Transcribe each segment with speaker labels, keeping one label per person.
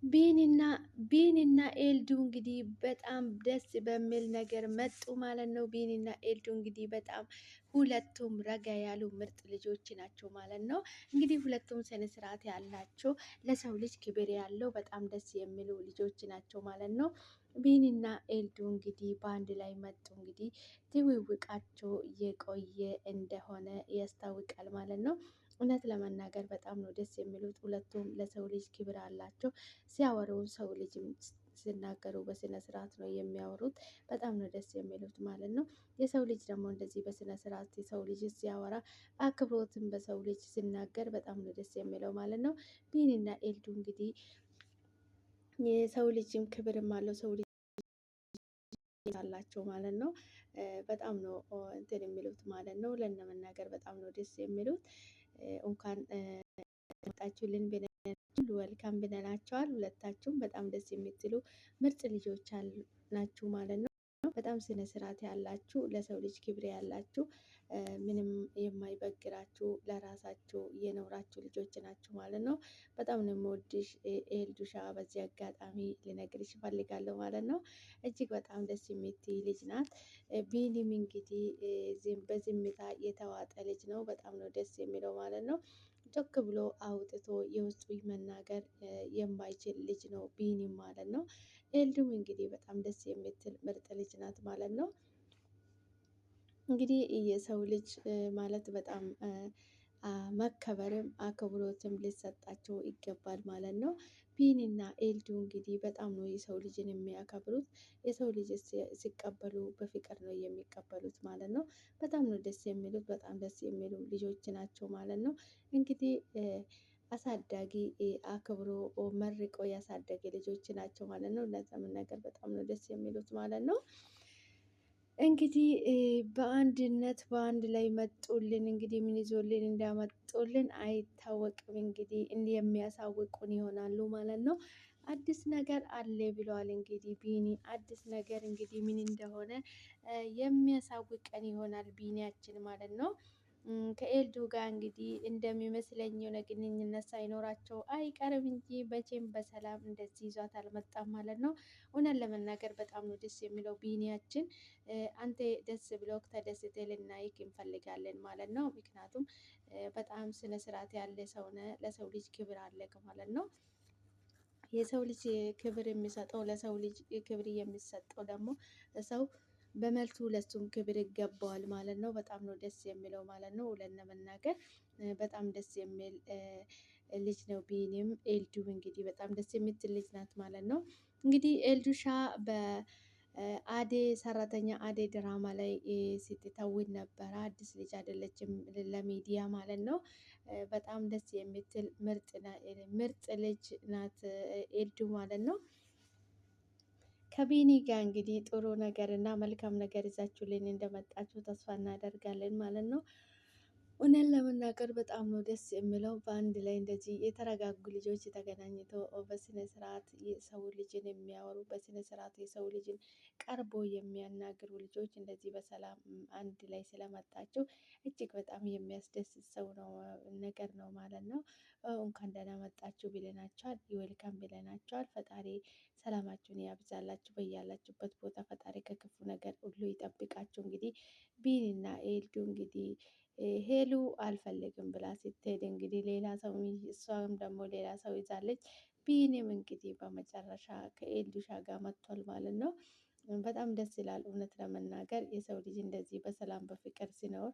Speaker 1: ቢኒና ቢኒና ኤልዱ እንግዲህ በጣም ደስ በሚል ነገር መጡ ማለት ነው። ቢኒና ኤልዱ እንግዲህ በጣም ሁለቱም ረጋ ያሉ ምርጥ ልጆች ናቸው ማለት ነው። እንግዲህ ሁለቱም ስነ ስርዓት ያላቸው ለሰው ልጅ ክብር ያለው በጣም ደስ የሚሉ ልጆች ናቸው ማለት ነው። ቢኒና ኤልዱ እንግዲህ በአንድ ላይ መጡ። እንግዲህ ትውውቃቸው የቆየ እንደሆነ ያስታውቃል ማለት ነው። እውነት ለመናገር በጣም ነው ደስ የሚሉት። ሁለቱም ለሰው ልጅ ክብር አላቸው። ሲያወሩ ሰው ልጅ ሲናገሩ በስነ ስርዓት ነው የሚያወሩት። በጣም ነው ደስ የሚሉት ማለት ነው። የሰው ልጅ ደግሞ እንደዚህ በስነ ስርዓት የሰው ልጅ ሲያወራ አክብሮትን በሰው ልጅ ሲናገር በጣም ነው ደስ የሚለው ማለት ነው። ቢኒና ኤልዱ እንግዲህ የሰው ልጅም ክብርም አለው ሰው ልጅ አላቸው ማለት ነው። በጣም ነው እንትን የሚሉት ማለት ነው። ለነመናገር በጣም ነው ደስ የሚሉት። እንኳን መጣችሁልን ወልካም ብለናቸዋል። ሁለታችሁም በጣም ደስ የምትሉ ምርጥ ልጆች ናችሁ ማለት ነው። በጣም ስነ ስርዓት ያላችሁ ለሰው ልጅ ክብር ያላችሁ ምንም የማይበግራችሁ ለራሳችሁ የኖራችሁ ልጆች ናችሁ ማለት ነው። በጣም ነው የምወድሽ ኤልዱሻ በዚህ አጋጣሚ ልነግርሽ እፈልጋለሁ ማለት ነው። እጅግ በጣም ደስ የምትይ ልጅ ናት። ቢኒም እንግዲህ በዝምታ የተዋጠ ልጅ ነው። በጣም ነው ደስ የሚለው ማለት ነው። ጮክ ብሎ አውጥቶ የውስጡ መናገር የማይችል ልጅ ነው ቢኒም ማለት ነው። ኤልዱም እንግዲህ በጣም ደስ የምትል ምርጥ ልጅ ናት ማለት ነው። እንግዲህ የሰው ልጅ ማለት በጣም መከበርም አክብሮትም ሊሰጣቸው ይገባል ማለት ነው። ቢኒና ኤልዱ እንግዲህ በጣም ነው የሰው ልጅን የሚያከብሩት። የሰው ልጅ ሲቀበሉ በፍቅር ነው የሚቀበሉት ማለት ነው። በጣም ነው ደስ የሚሉት። በጣም ደስ የሚሉ ልጆች ናቸው ማለት ነው። እንግዲህ አሳዳጊ አክብሮ መርቆ ያሳደገ ልጆች ናቸው ማለት ነው። ለዛም ነገር በጣም ነው ደስ የሚሉት ማለት ነው። እንግዲህ በአንድነት በአንድ ላይ መጡልን። እንግዲህ ምን ይዞልን እንዳመጡልን አይታወቅም። እንግዲህ እንዲህ የሚያሳውቁን ይሆናሉ ማለት ነው። አዲስ ነገር አለ ብለዋል። እንግዲህ ቢኒ አዲስ ነገር እንግዲህ ምን እንደሆነ የሚያሳውቀን ይሆናል ቢኒያችን ማለት ነው። ከኤልዱ ጋር እንግዲህ እንደሚመስለኝ የሆነ ግንኙነት ሳይኖራቸው አይቀርም እንጂ መቼም በሰላም እንደዚህ ይዟት አልመጣም ማለት ነው። እውነት ለመናገር በጣም ነው ደስ የሚለው ቢኒያችን። አንተ ደስ ብሎክ ተደስተህ ልናይክ እንፈልጋለን ማለት ነው። ምክንያቱም በጣም ስነ ስርዓት ያለ ሰው ነህ። ለሰው ልጅ ክብር አለክ ማለት ነው። የሰው ልጅ ክብር የሚሰጠው ለሰው ልጅ ክብር የሚሰጠው ደግሞ ሰው በመልቱ ለሱም ክብር ይገባዋል ማለት ነው። በጣም ነው ደስ የሚለው ማለት ነው። ለመናገር በጣም ደስ የሚል ልጅ ነው። ቢኒም ኤልዱም እንግዲህ በጣም ደስ የምትል ልጅ ናት ማለት ነው። እንግዲህ ኤልዱሻ በአዴ ሰራተኛ አዴ ድራማ ላይ ስትተውን ነበረ። አዲስ ልጅ አይደለችም ለሚዲያ ማለት ነው። በጣም ደስ የምትል ምርጥ ልጅ ናት ኤልዱ ማለት ነው። ከቢኒ ጋር እንግዲህ ጥሩ ነገር እና መልካም ነገር ይዛችሁልን እንደመጣችሁ ተስፋ እናደርጋለን ማለት ነው። እውነት ለመናገር በጣም ነው ደስ የሚለው። በአንድ ላይ እንደዚህ የተረጋጉ ልጆች ተገናኝተው በስነ ስርዓት የሰው ልጅን የሚያወሩ በስነ ስርዓት የሰው ልጅን ቀርቦ የሚያናግሩ ልጆች እንደዚህ በሰላም አንድ ላይ ስለመጣችሁ እጅግ በጣም የሚያስደስት ሰው ነው ነገር ነው ማለት ነው። እንኳን ደህና መጣችሁ ብለናቸዋል። ዌልካም ብለናቸዋል። ፈጣሪ ሰላማችሁን ያብዛላችሁ በያላችሁበት ቦታ ፈጣሪ ከክፉ ነገር ሁሉ ይጠብቃችሁ። እንግዲህ ቢኒና ኤልዱ እንግዲህ ሄሉ አልፈልግም ብላ ስትሄድ እንግዲህ ሌላ ሰው እሷም ደግሞ ሌላ ሰው ይዛለች። ቢኒም እንግዲህ በመጨረሻ ከኤልዱሻ ጋር መጥቷል ማለት ነው። በጣም ደስ ይላል። እውነት ለመናገር የሰው ልጅ እንደዚህ በሰላም በፍቅር ሲኖር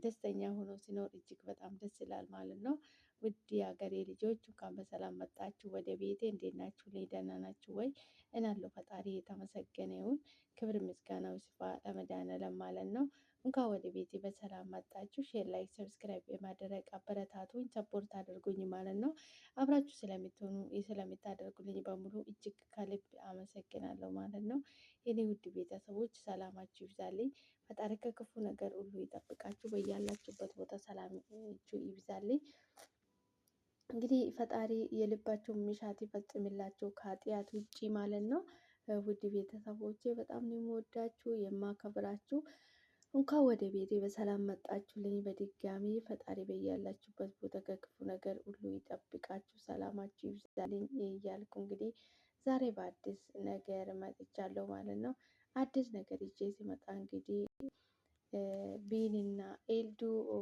Speaker 1: ደስተኛ ሆኖ ሲኖር እጅግ በጣም ደስ ይላል ማለት ነው። ውድ የሀገሬ ልጆች እንኳን በሰላም መጣችሁ ወደ ቤቴ። እንዴት ናችሁ? ደህና ናችሁ ወይ? እናለሁ ፈጣሪ የተመሰገነ ይሁን። ክብር ምስጋናው ይስፋ ለመድኃኒዓለም ማለት ነው። እንኳን ወደ ቤቴ በሰላም መጣችሁ። ሼር ላይክ ሰብስክራይብ የማድረግ አበረታቱኝ ሰፖርት አድርጉኝ ማለት ነው። አብራችሁ ስለምትሆኑ ስለምታደርጉልኝ በሙሉ እጅግ ከልብ አመሰግናለሁ ማለት ነው። የኔ ውድ ቤተሰቦች ሰላማችሁ ይብዛልኝ። ፈጣሪ ከክፉ ነገር ሁሉ ይጠብቃችሁ። በያላችሁበት ቦታ ሰላማችሁ ይብዛልኝ። እንግዲህ ፈጣሪ የልባችሁን ምሻት ይፈጽምላችሁ ከኃጢአት ውጪ ማለት ነው። ውድ ቤተሰቦቼ በጣም ነው የምወዳችሁ የማከብራችሁ። እንኳን ወደ ቤቴ በሰላም መጣችሁልኝ በድጋሚ። ፈጣሪ በያላችሁበት ቦታ ከክፉ ነገር ሁሉ ይጠብቃችሁ፣ ሰላማችሁ ይብዛልኝ እያልኩ እንግዲህ ዛሬ በአዲስ ነገር መጥቻለሁ ማለት ነው። አዲስ ነገር ይዤ ሲመጣ እንግዲህ ቢኒና ኤልዱ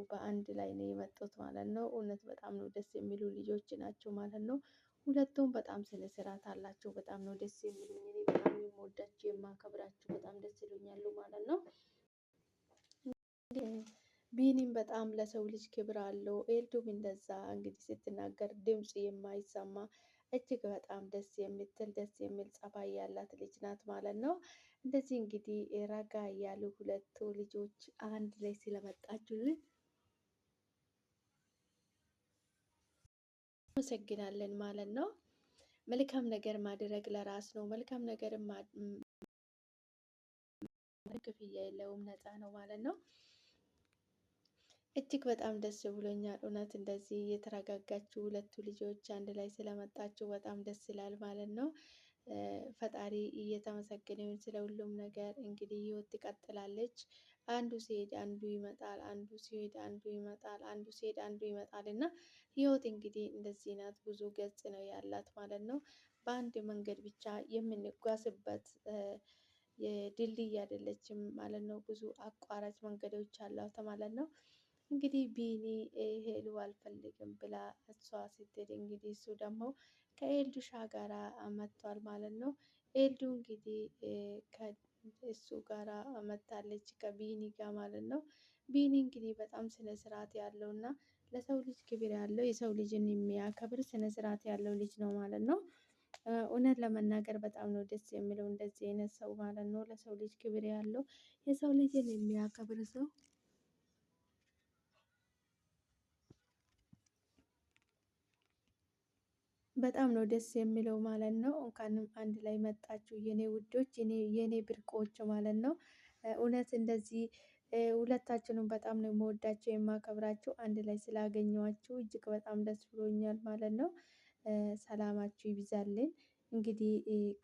Speaker 1: በአንድ ላይ ነው የመጡት ማለት ነው። እውነት በጣም ነው ደስ የሚሉ ልጆች ናቸው ማለት ነው። ሁለቱም በጣም ስነ ስርዓት አላቸው። በጣም ነው ደስ የሚሉኝ። እኔ በጣም የምወዳቸው የማከብራቸው በጣም ደስ ይሉኛሉ ማለት ነው። ቢኒም በጣም ለሰው ልጅ ክብር አለው። ኤልዱም እንደዛ እንግዲህ ስትናገር ድምፅ የማይሰማ እጅግ በጣም ደስ የምትል ደስ የሚል ጸባይ ያላት ልጅ ናት ማለት ነው። እንደዚህ እንግዲህ ረጋ ያሉ ሁለቱ ልጆች አንድ ላይ ስለመጣችሁልን አመሰግናለን ማለት ነው። መልካም ነገር ማድረግ ለራስ ነው። መልካም ነገር ክፍያ የለውም፣ ነፃ ነው ማለት ነው። እጅግ በጣም ደስ ብሎኛል። እውነት እንደዚህ የተረጋጋችሁ ሁለቱ ልጆች አንድ ላይ ስለመጣችሁ በጣም ደስ ይላል ማለት ነው። ፈጣሪ እየተመሰገነ ይሁን ስለ ሁሉም ነገር። እንግዲህ ህይወት ትቀጥላለች። አንዱ ሲሄድ አንዱ ይመጣል፣ አንዱ ሲሄድ አንዱ ይመጣል፣ አንዱ ሲሄድ አንዱ ይመጣል እና ህይወት እንግዲህ እንደዚህ ናት። ብዙ ገጽ ነው ያላት ማለት ነው። በአንድ መንገድ ብቻ የምንጓዝበት የድልድይ አይደለችም ማለት ነው። ብዙ አቋራጭ መንገዶች አሏት ማለት ነው። እንግዲህ ቢኒ ሄሉ አልፈልግም ብላ እሷ ስትሄድ እንግዲህ እሱ ደግሞ ከኤልዱሻ ጋራ መጥቷል ማለት ነው። ኤልዱ እንግዲህ ከእሱ ጋራ መታለች ከቢኒ ጋር ማለት ነው። ቢኒ እንግዲህ በጣም ስነ ስርዓት ያለው እና ለሰው ልጅ ክብር ያለው የሰው ልጅን የሚያከብር ስነ ስርዓት ያለው ልጅ ነው ማለት ነው። እውነት ለመናገር በጣም ነው ደስ የሚለው እንደዚህ አይነት ሰው ማለት ነው። ለሰው ልጅ ክብር ያለው የሰው ልጅን የሚያከብር ሰው በጣም ነው ደስ የሚለው ማለት ነው። እንኳንም አንድ ላይ መጣችሁ የኔ ውዶች፣ የኔ ብርቆች ማለት ነው። እውነት እንደዚህ ሁለታችንም በጣም ነው የምወዳቸው የማከብራቸው። አንድ ላይ ስላገኘኋችሁ እጅግ በጣም ደስ ብሎኛል ማለት ነው። ሰላማችሁ ይብዛልኝ። እንግዲህ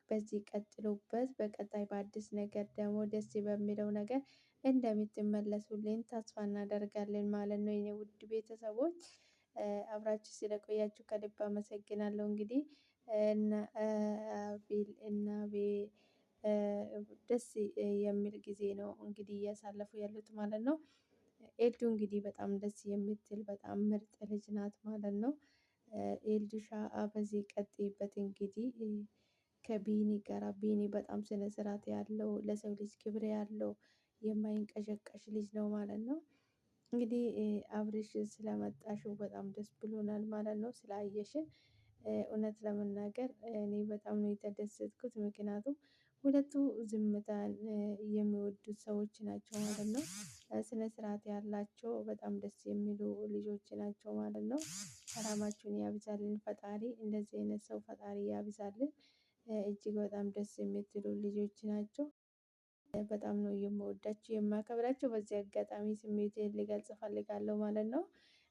Speaker 1: በዚህ ቀጥሎበት በቀጣይ በአዲስ ነገር ደግሞ ደስ በሚለው ነገር እንደምትመለሱልኝ ተስፋ እናደርጋለን ማለት ነው። የኔ ውድ ቤተሰቦች አብራችሁ ስለቆያችሁ ከልብ አመሰግናለሁ። እንግዲህ እና አቤል እና ደስ የሚል ጊዜ ነው እንግዲህ እያሳለፉ ያሉት ማለት ነው። ኤልዱ እንግዲህ በጣም ደስ የምትል በጣም ምርጥ ልጅ ናት ማለት ነው። ኤልዱሻ በዚህ ቀጥይበት እንግዲህ ከቢኒ ጋራ ቢኒ በጣም ስነ ስርዓት ያለው ለሰው ልጅ ክብር ያለው የማይንቀዠቀዥ ልጅ ነው ማለት ነው። እንግዲህ አብርሽ ስለመጣሽው በጣም ደስ ብሎናል ማለት ነው። ስላየሽን እውነት ለመናገር እኔ በጣም ነው የተደሰትኩት። ምክንያቱም ሁለቱ ዝምታን የሚወዱት ሰዎች ናቸው ማለት ነው። ስነ ስርዓት ያላቸው በጣም ደስ የሚሉ ልጆች ናቸው ማለት ነው። ሰላማችሁን ያብዛልን ፈጣሪ። እንደዚህ አይነት ሰው ፈጣሪ ያብዛልን። እጅግ በጣም ደስ የምትሉ ልጆች ናቸው። በጣም ነው የምወዳችሁ የማከብራቸው። በዚህ አጋጣሚ ስሜቴን ልገልጽ እፈልጋለሁ ማለት ነው።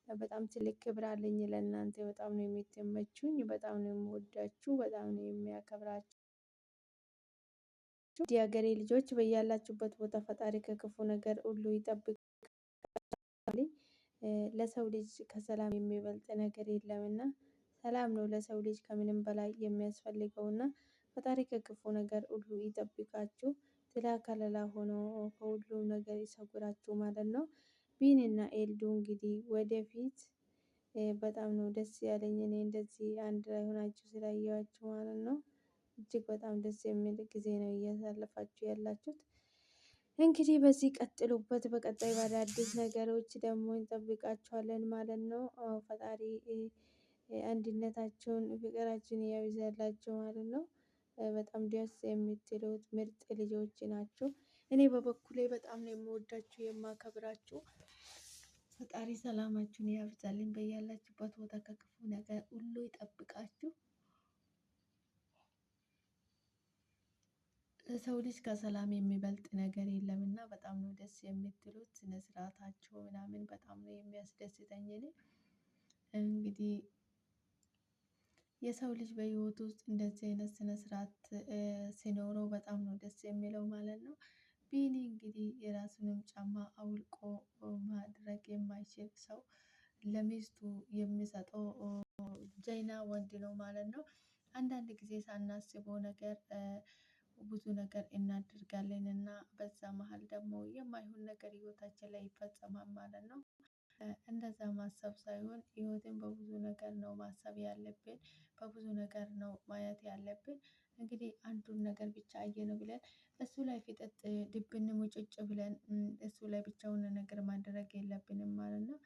Speaker 1: በጣም ትልቅ ክብር አለኝ ለእናንተ። በጣም ነው የምትመቹኝ፣ በጣም ነው የምወዳችሁ፣ በጣም ነው የሚያከብራችሁ። የሀገሬ ልጆች በያላችሁበት ቦታ ፈጣሪ ከክፉ ነገር ሁሉ ይጠብቃል። ለሰው ልጅ ከሰላም የሚበልጥ ነገር የለምና ሰላም ነው ለሰው ልጅ ከምንም በላይ የሚያስፈልገውና ፈጣሪ ከክፉ ነገር ሁሉ ይጠብቃችሁ። ጥላ ከለላ ሆኖ ከሁሉም ነገር ይሰውራችሁ ማለት ነው። ቢኒና ኤልዱ እንግዲህ ወደፊት በጣም ነው ደስ ያለኝ እኔ እንደዚህ አንድ ላይ ሆናችሁ ስላየኋችሁ ማለት ነው። እጅግ በጣም ደስ የሚል ጊዜ ነው እያሳለፋችሁ ያላችሁት። እንግዲህ በዚህ ቀጥሉበት። በቀጣይ በአዳዲስ ነገሮች ደግሞ እንጠብቃችኋለን ማለት ነው። ፈጣሪ አንድነታቸውን ፍቅራችን ያብዛላቸው ማለት ነው። በጣም ደስ የምትሉት ምርጥ ልጆች ናቸው። እኔ በበኩሌ በጣም ነው የምወዳችሁ የማከብራችሁ። ፈጣሪ ሰላማችሁን ያብዛልኝ። በያላችሁበት ቦታ ከክፉ ነገር ሁሉ ይጠብቃችሁ። ለሰው ልጅ ከሰላም የሚበልጥ ነገር የለምና በጣም ነው ደስ የምትሉት። ስነ ስርዓታችሁ ምናምን በጣም ነው የሚያስደስተኝ። እኔ እንግዲህ የሰው ልጅ በህይወት ውስጥ እንደዚህ አይነት ስነ ስርዓት ሲኖረው በጣም ነው ደስ የሚለው ማለት ነው። ቢኒ እንግዲህ የራሱንም ጫማ አውልቆ ማድረግ የማይችል ሰው ለሚስቱ የሚሰጠው ጀይና ወንድ ነው ማለት ነው። አንዳንድ ጊዜ ሳናስበው ነገር ብዙ ነገር እናደርጋለን እና በዛ መሀል ደግሞ የማይሆን ነገር ህይወታችን ላይ ይፈጸማል ማለት ነው። እንደዛ ማሰብ ሳይሆን ህይወትን በብዙ ነገር ነው ማሰብ ያለብን፣ በብዙ ነገር ነው ማየት ያለብን። እንግዲህ አንዱን ነገር ብቻ አየነው ብለን እሱ ላይ ፍጥጥ ድብን ሙጭጭ ብለን እሱ ላይ ብቻውን ነገር ማድረግ የለብንም ማለት ነው።